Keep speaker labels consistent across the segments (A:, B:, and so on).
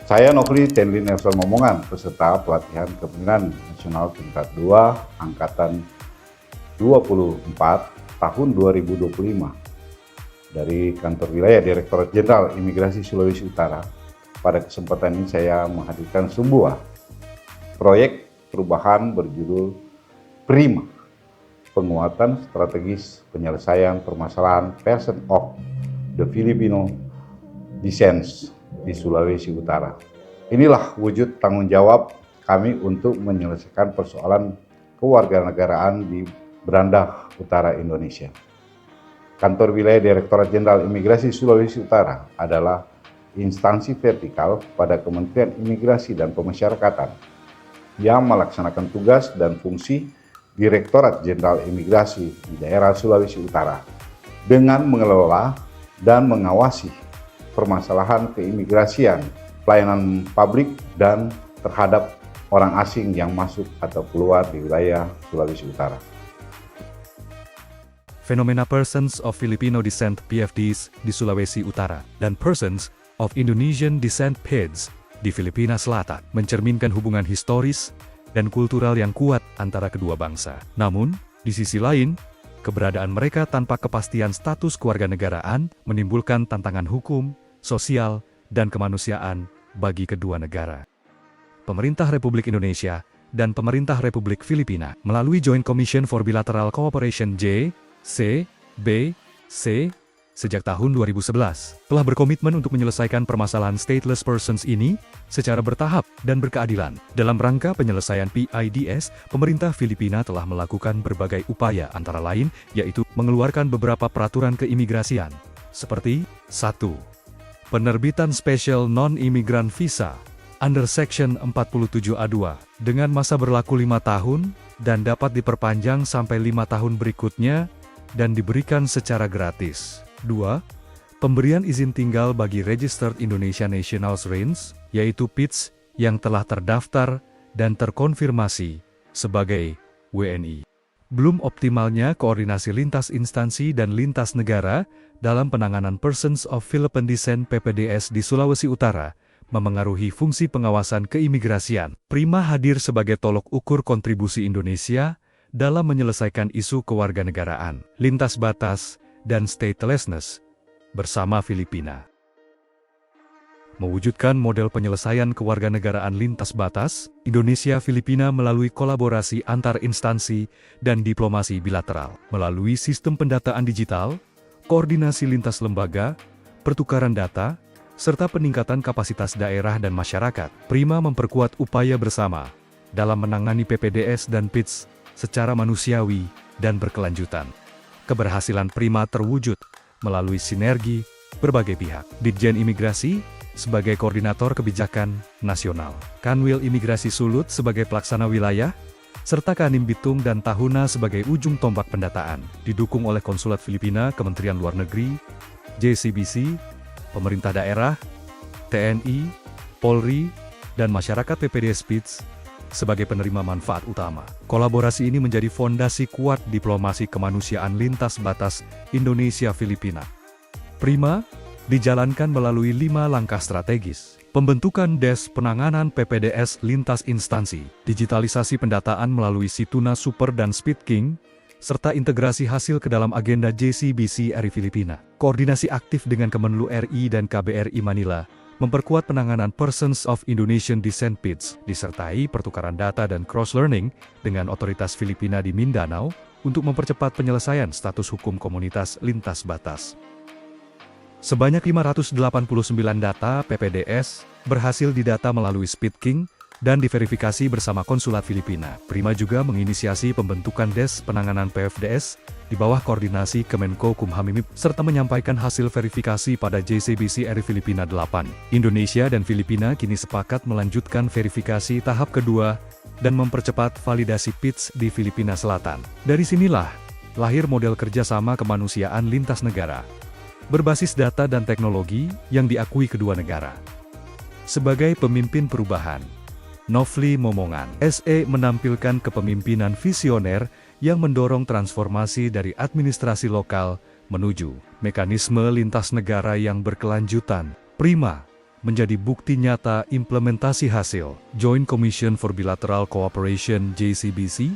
A: Saya Nofri Tenli Nelson Momongan, peserta pelatihan kepemimpinan nasional tingkat 2 angkatan 24 tahun 2025 dari kantor wilayah Direktorat Jenderal Imigrasi Sulawesi Utara. Pada kesempatan ini saya menghadirkan sebuah proyek perubahan berjudul Prima, penguatan strategis penyelesaian permasalahan person of the Filipino descent di Sulawesi Utara. Inilah wujud tanggung jawab kami untuk menyelesaikan persoalan kewarganegaraan di Beranda Utara Indonesia. Kantor wilayah Direktorat Jenderal Imigrasi Sulawesi Utara adalah instansi vertikal pada Kementerian Imigrasi dan Pemasyarakatan yang melaksanakan tugas dan fungsi Direktorat Jenderal Imigrasi di daerah Sulawesi Utara dengan mengelola dan mengawasi permasalahan keimigrasian, pelayanan publik, dan terhadap orang asing yang masuk atau keluar di wilayah Sulawesi Utara.
B: Fenomena Persons of Filipino Descent PFDs di Sulawesi Utara dan Persons of Indonesian Descent PIDs di Filipina Selatan mencerminkan hubungan historis dan kultural yang kuat antara kedua bangsa. Namun, di sisi lain, keberadaan mereka tanpa kepastian status kewarganegaraan menimbulkan tantangan hukum, sosial, dan kemanusiaan bagi kedua negara. Pemerintah Republik Indonesia dan Pemerintah Republik Filipina melalui Joint Commission for Bilateral Cooperation JCBC sejak tahun 2011 telah berkomitmen untuk menyelesaikan permasalahan stateless persons ini secara bertahap dan berkeadilan. Dalam rangka penyelesaian PIDS, pemerintah Filipina telah melakukan berbagai upaya antara lain yaitu mengeluarkan beberapa peraturan keimigrasian seperti 1. Penerbitan Special Non-Immigrant Visa under Section 47A2 dengan masa berlaku 5 tahun dan dapat diperpanjang sampai 5 tahun berikutnya dan diberikan secara gratis. 2. Pemberian izin tinggal bagi Registered Indonesia Nationals Range, yaitu PIDS, yang telah terdaftar dan terkonfirmasi sebagai WNI. Belum optimalnya koordinasi lintas instansi dan lintas negara dalam penanganan Persons of Philippine Descent PPDS di Sulawesi Utara memengaruhi fungsi pengawasan keimigrasian. Prima hadir sebagai tolok ukur kontribusi Indonesia dalam menyelesaikan isu kewarganegaraan, lintas batas, dan statelessness bersama Filipina. Mewujudkan model penyelesaian kewarganegaraan lintas batas, Indonesia-Filipina melalui kolaborasi antar instansi dan diplomasi bilateral. Melalui sistem pendataan digital, koordinasi lintas lembaga, pertukaran data, serta peningkatan kapasitas daerah dan masyarakat, Prima memperkuat upaya bersama dalam menangani PPDS dan PIDS secara manusiawi dan berkelanjutan. Keberhasilan Prima terwujud melalui sinergi berbagai pihak. Ditjen Imigrasi sebagai koordinator kebijakan nasional, Kanwil Imigrasi Sulut sebagai pelaksana wilayah, serta Kanim Bitung dan Tahuna sebagai ujung tombak pendataan, didukung oleh Konsulat Filipina, Kementerian Luar Negeri, JCBC, pemerintah daerah, TNI, Polri, dan masyarakat PPDS PIDS sebagai penerima manfaat utama. Kolaborasi ini menjadi fondasi kuat diplomasi kemanusiaan lintas batas Indonesia-Filipina. Prima dijalankan melalui 5 langkah strategis. Pembentukan Des Penanganan PPDS lintas instansi, digitalisasi pendataan melalui Situna Super dan SpeedKing, serta integrasi hasil ke dalam agenda JCBC RI Filipina. Koordinasi aktif dengan Kemenlu RI dan KBRI Manila, memperkuat penanganan Persons of Indonesian Descent PIDS, disertai pertukaran data dan cross-learning dengan otoritas Filipina di Mindanao untuk mempercepat penyelesaian status hukum komunitas lintas batas. Sebanyak 589 data PPDS berhasil didata melalui SpeedKing dan diverifikasi bersama Konsulat Filipina. Prima juga menginisiasi pembentukan Des Penanganan PFDS di bawah koordinasi Kemenko Kumham serta menyampaikan hasil verifikasi pada JCBC RI Filipina 8. Indonesia dan Filipina kini sepakat melanjutkan verifikasi tahap kedua dan mempercepat validasi PIDS di Filipina Selatan. Dari sinilah lahir model kerjasama kemanusiaan lintas negara berbasis data dan teknologi yang diakui kedua negara. Sebagai pemimpin perubahan, Nofri Momongan, SE menampilkan kepemimpinan visioner yang mendorong transformasi dari administrasi lokal menuju mekanisme lintas negara yang berkelanjutan. Prima menjadi bukti nyata implementasi hasil Joint Commission for Bilateral Cooperation (JCBC)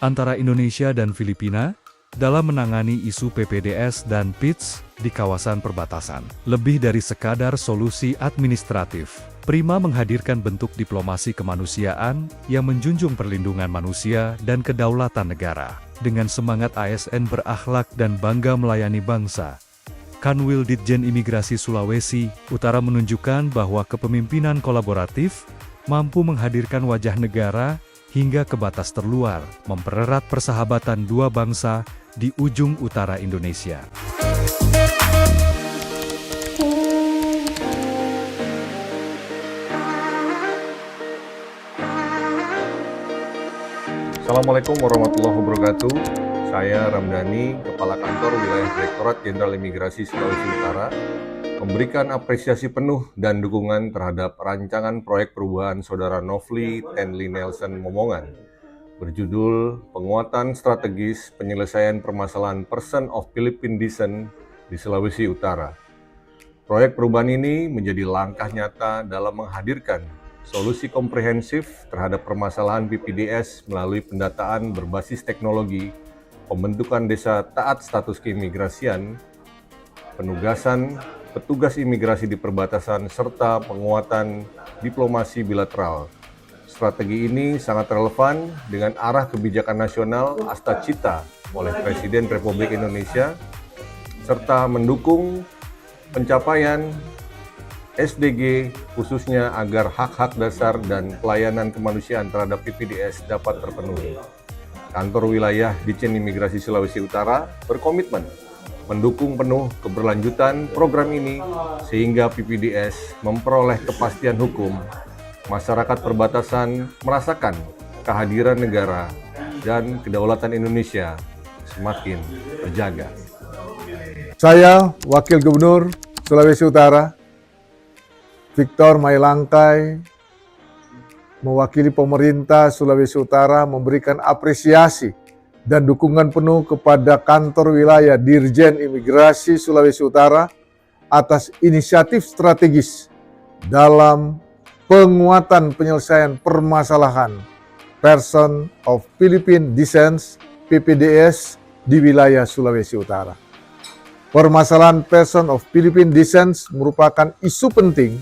B: antara Indonesia dan Filipina dalam menangani isu PPDS dan PITS di kawasan perbatasan. Lebih dari sekadar solusi administratif, Prima menghadirkan bentuk diplomasi kemanusiaan yang menjunjung perlindungan manusia dan kedaulatan negara. Dengan semangat ASN berakhlak dan bangga melayani bangsa, Kanwil Ditjen Imigrasi Sulawesi Utara menunjukkan bahwa kepemimpinan kolaboratif mampu menghadirkan wajah negara hingga ke batas terluar, mempererat persahabatan dua bangsa di ujung utara Indonesia.
C: Assalamualaikum warahmatullahi wabarakatuh. Saya Ramdhani, Kepala Kantor Wilayah Direktorat Jenderal Imigrasi Sulawesi Utara, memberikan apresiasi penuh dan dukungan terhadap rancangan proyek perubahan Saudara Nofli Tenli Nelson Momongan berjudul Penguatan Strategis Penyelesaian Permasalahan Person of Philippine Descent di Sulawesi Utara. Proyek perubahan ini menjadi langkah nyata dalam menghadirkan solusi komprehensif terhadap permasalahan PPDS melalui pendataan berbasis teknologi, pembentukan desa taat status keimigrasian, penugasan petugas imigrasi di perbatasan, serta penguatan diplomasi bilateral. Strategi ini sangat relevan dengan arah kebijakan nasional Astacita oleh Presiden Republik Indonesia, serta mendukung pencapaian SDG khususnya agar hak-hak dasar dan pelayanan kemanusiaan terhadap PPDS dapat terpenuhi. Kantor Wilayah Ditjen Imigrasi Sulawesi Utara berkomitmen mendukung penuh keberlanjutan program ini sehingga PPDS memperoleh kepastian hukum, masyarakat perbatasan merasakan kehadiran negara dan kedaulatan Indonesia semakin terjaga.
D: Saya Wakil Gubernur Sulawesi Utara, Victor Mailangkai, mewakili pemerintah Sulawesi Utara memberikan apresiasi dan dukungan penuh kepada Kantor Wilayah Dirjen Imigrasi Sulawesi Utara atas inisiatif strategis dalam penguatan penyelesaian permasalahan Person of Philippine Descent (PPDS) di wilayah Sulawesi Utara. Permasalahan Person of Philippine Descent merupakan isu penting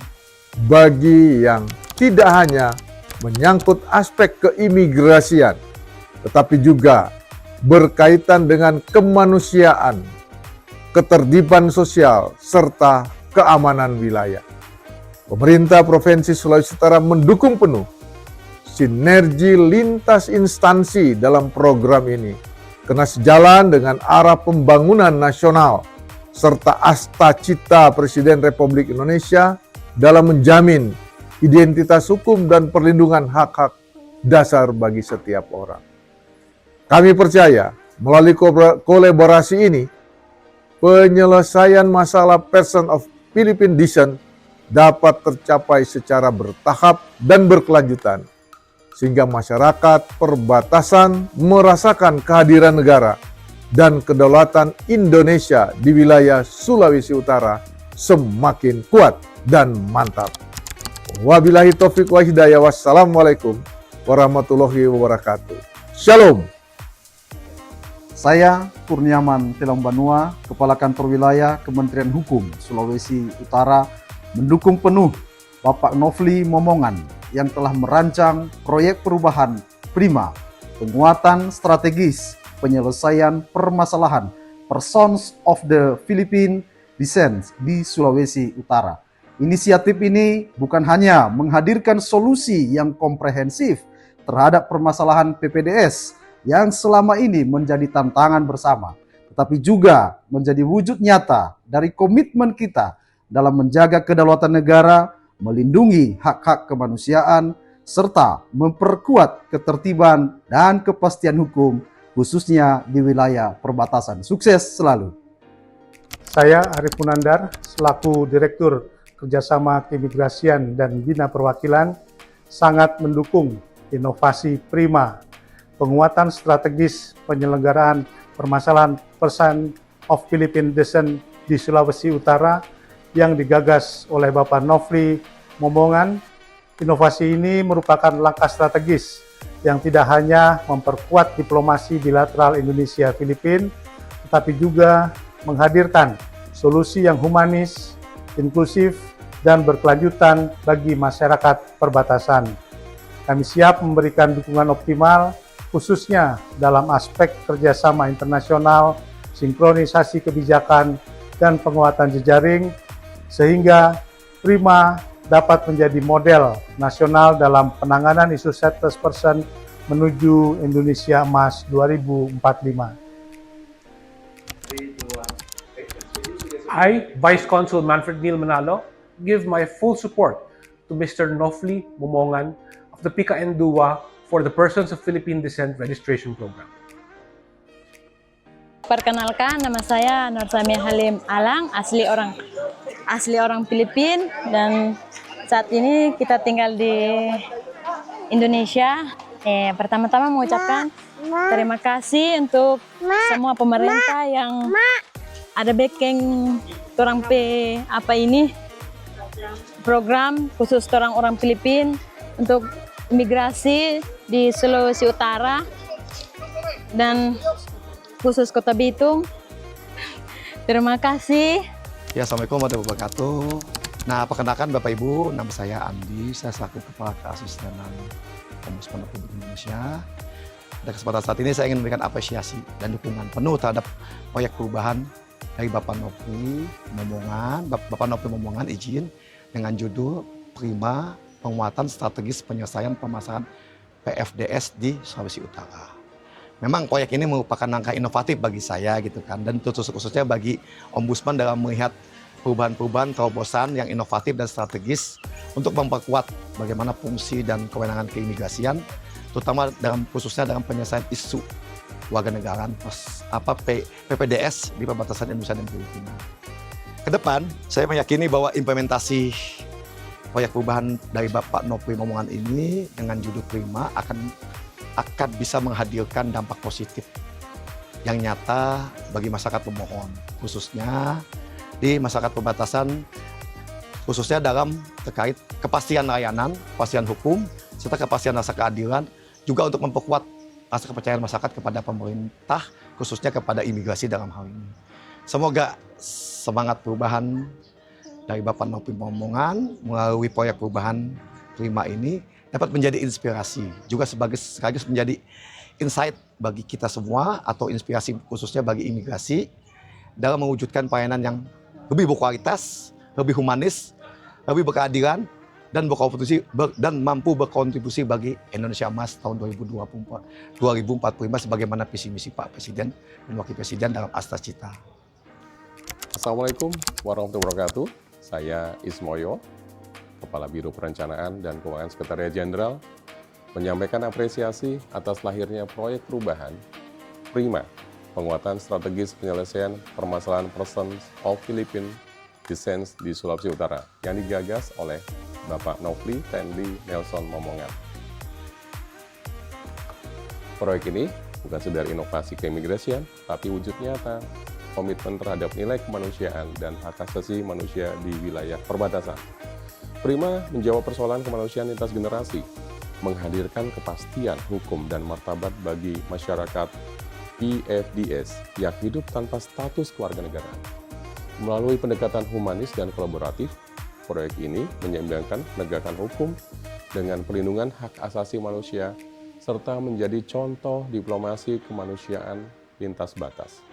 D: bagi yang tidak hanya menyangkut aspek keimigrasian, tetapi juga berkaitan dengan kemanusiaan, ketertiban sosial, serta keamanan wilayah. Pemerintah Provinsi Sulawesi Utara mendukung penuh sinergi lintas instansi dalam program ini, karena sejalan dengan arah pembangunan nasional serta Astacita Presiden Republik Indonesia dalam menjamin identitas hukum dan perlindungan hak-hak dasar bagi setiap orang. Kami percaya melalui kolaborasi ini, penyelesaian masalah Person of Philippine Descent dapat tercapai secara bertahap dan berkelanjutan, sehingga masyarakat perbatasan merasakan kehadiran negara dan kedaulatan Indonesia di wilayah Sulawesi Utara semakin kuat dan mantap. Wabillahi taufiq wa hidayah. Wassalamualaikum warahmatullahi wabarakatuh. Shalom.
E: Saya Kurniaman Telang Banua, Kepala Kantor Wilayah Kementerian Hukum Sulawesi Utara, mendukung penuh Bapak Nofli Momongan yang telah merancang proyek perubahan Prima, penguatan strategis penyelesaian permasalahan Persons of the Philippine Descent di Sulawesi Utara. Inisiatif ini bukan hanya menghadirkan solusi yang komprehensif terhadap permasalahan PPDS yang selama ini menjadi tantangan bersama, tetapi juga menjadi wujud nyata dari komitmen kita dalam menjaga kedaulatan negara, melindungi hak-hak kemanusiaan, serta memperkuat ketertiban dan kepastian hukum khususnya di wilayah perbatasan. Sukses selalu.
F: Saya Arif Munandar, selaku Direktur Kerjasama Keimigrasian dan Bina Perwakilan, sangat mendukung inovasi Prima, penguatan strategis penyelenggaraan permasalahan Person of Philippine Descent di Sulawesi Utara yang digagas oleh Bapak Nofli Momongan. Inovasi ini merupakan langkah strategis yang tidak hanya memperkuat diplomasi bilateral Indonesia-Filipina, tetapi juga menghadirkan solusi yang humanis, inklusif, dan berkelanjutan bagi masyarakat perbatasan. Kami siap memberikan dukungan optimal, khususnya dalam aspek kerjasama internasional, sinkronisasi kebijakan, dan penguatan jejaring, sehingga Prima dapat menjadi model nasional dalam penanganan isu settles person menuju Indonesia Emas 2045.
G: I, Vice Consul Manfred Neil Manalo, give my full support to Mr. Nofli Momongan of the PKN DUA for the Persons of Philippine Descent Registration Program.
H: Perkenalkan, nama saya Nursamia Halim Alang, asli orang Filipina, dan saat ini kita tinggal di Indonesia. Pertama-tama mengucapkan terima kasih untuk semua pemerintah yang ada backing orang program khusus orang Filipina untuk imigrasi di Sulawesi Utara dan khusus Kota Bitung. Terima kasih.
I: Ya, Assalamualaikum warahmatullahi wabarakatuh. Nah, perkenalkan Bapak Ibu, nama saya Andi, saya selaku Kepala Keasistenan Ombudsman Republik Indonesia. Pada kesempatan saat ini saya ingin memberikan apresiasi dan dukungan penuh terhadap proyek perubahan dari Bapak Nofli Momongan. Bapak Nofli Momongan izin dengan judul Prima Penguatan Strategis Penyelesaian Permasalahan PFDS di Sulawesi Utara. Memang proyek ini merupakan langkah inovatif bagi saya gitu kan, dan khususnya bagi Ombudsman dalam melihat perubahan-perubahan terobosan yang inovatif dan strategis untuk memperkuat bagaimana fungsi dan kewenangan keimigrasian, terutama khususnya dalam penyelesaian isu warganegaraan PPDS di perbatasan Indonesia dan Filipina. Ke depan, saya meyakini bahwa implementasi proyek perubahan dari Bapak Nofli Momongan ini dengan judul Prima akan bisa menghadirkan dampak positif yang nyata bagi masyarakat pemohon, khususnya di masyarakat perbatasan, khususnya dalam terkait kepastian layanan, kepastian hukum, serta kepastian rasa keadilan, juga untuk memperkuat rasa kepercayaan masyarakat kepada pemerintah, khususnya kepada imigrasi dalam hal ini. Semoga semangat perubahan dari Bapak Nofli Momongan melalui proyek perubahan Prima ini dapat menjadi inspirasi, juga sekaligus menjadi insight bagi kita semua atau inspirasi khususnya bagi imigrasi dalam mewujudkan pelayanan yang lebih berkualitas, lebih humanis, lebih berkeadilan, dan mampu berkontribusi bagi Indonesia Emas tahun 2045 sebagaimana visi misi Pak Presiden dan Wakil Presiden dalam Astra Cita.
J: Assalamualaikum warahmatullahi wabarakatuh. Saya Ismoyo, Kepala Biro Perencanaan dan Keuangan Sekretariat Jenderal, menyampaikan apresiasi atas lahirnya proyek perubahan Prima, penguatan strategis penyelesaian permasalahan Persons of Philippine Descent di Sulawesi Utara yang digagas oleh Bapak Nofli Tenli Nelson Momongan. Proyek ini bukan sekedar inovasi keimigrasian, tapi wujud nyata komitmen terhadap nilai kemanusiaan dan hak asasi manusia di wilayah perbatasan. Prima menjawab persoalan kemanusiaan lintas generasi, menghadirkan kepastian hukum dan martabat bagi masyarakat PFDS yang hidup tanpa status kewarganegaraan. Melalui pendekatan humanis dan kolaboratif, proyek ini menyeimbangkan penegakan hukum dengan perlindungan hak asasi manusia serta menjadi contoh diplomasi kemanusiaan lintas batas.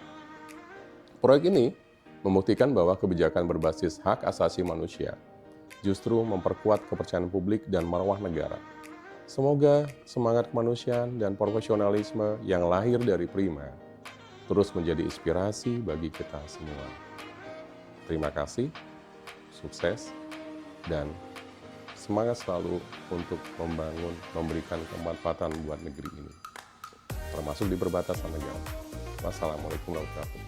J: Proyek ini membuktikan bahwa kebijakan berbasis hak asasi manusia justru memperkuat kepercayaan publik dan marwah negara. Semoga semangat kemanusiaan dan profesionalisme yang lahir dari Prima terus menjadi inspirasi bagi kita semua. Terima kasih, sukses, dan semangat selalu untuk memberikan kemanfaatan buat negeri ini, termasuk di perbatasan negara. Wassalamualaikum warahmatullahi wabarakatuh.